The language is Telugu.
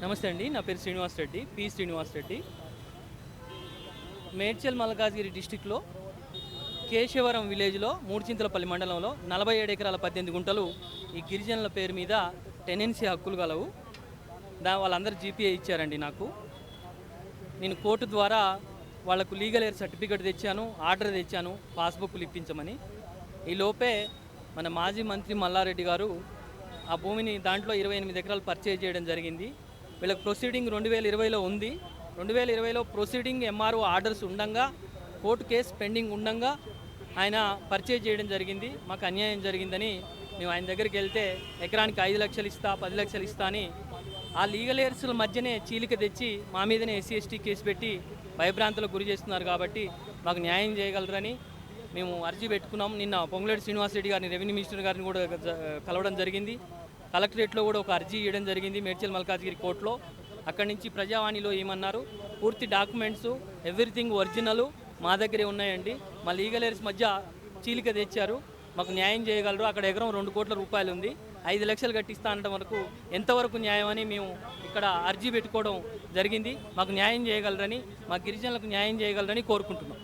నమస్తే అండి. నా పేరు శ్రీనివాస్ రెడ్డి. శ్రీనివాస్ రెడ్డి. మేడ్చల్ మల్కాజ్గిరి డిస్టిక్‌లో కేశవరం విలేజ్‌లో మూడుచింతలపల్లి మండలంలో 47 ఎకరాల 18 గుంటలు ఈ గిరిజనుల పేరు మీద టెనెన్సీ హక్కులు గలవు. వాళ్ళందరూ జీపీఏ ఇచ్చారండి నాకు. నేను కోర్టు ద్వారా వాళ్లకు లీగల్ ఎయిర్ సర్టిఫికేట్ తెచ్చాను, ఆర్డర్ తెచ్చాను, పాస్బుక్లు ఇప్పించమని. ఈ లోపే మన మాజీ మంత్రి మల్లారెడ్డి గారు ఆ భూమిని దాంట్లో 28 ఎకరాలు పర్చేజ్ చేయడం జరిగింది. వీళ్ళకి ప్రొసీడింగ్ 2020లో ఉంది. 2020లో ప్రొసీడింగ్ ఎంఆర్ఓ ఆర్డర్స్ ఉండంగా, కోర్టు కేసు పెండింగ్ ఉండంగా ఆయన పర్చేజ్ చేయడం జరిగింది. మాకు అన్యాయం జరిగిందని మేము ఆయన దగ్గరికి వెళ్తే ఎకరానికి 5 లక్షలు ఇస్తా, 10 లక్షలు ఇస్తా అని ఆ లీగల్ ఎయిర్స్ల మధ్యనే చీలిక తెచ్చి మా మీదనే ఎస్సీ ఎస్టీ కేసు పెట్టి భయభ్రాంతులకు గురి చేస్తున్నారు. కాబట్టి మాకు న్యాయం చేయగలరని మేము అర్జీ పెట్టుకున్నాం. నిన్న పొంగులేటి శ్రీనివాసరెడ్డి గారిని, రెవెన్యూ మినిస్టర్ గారిని కూడా కలవడం జరిగింది. కలెక్టరేట్లో కూడా ఒక అర్జీ ఇవ్వడం జరిగింది మేడ్చల్ మల్కాజ్గిరి కోర్టులో. అక్కడి నుంచి ప్రజావాణిలో ఏమన్నారు, పూర్తి డాక్యుమెంట్స్ ఎవ్రీథింగ్ ఒరిజినల్ మా దగ్గరే ఉన్నాయండి. మా లీగల్ ఎయిర్స్ మధ్య చీలిక తెచ్చారు, మాకు న్యాయం చేయగలరు. అక్కడ ఎకరం 2 కోట్ల రూపాయలు ఉంది, 5 లక్షలు కట్టిస్తా అనడం వరకు ఎంతవరకు న్యాయం అని మేము ఇక్కడ అర్జీ పెట్టుకోవడం జరిగింది. మాకు న్యాయం చేయగలరని, మా గిరిజనులకు న్యాయం చేయగలరని కోరుకుంటున్నాం.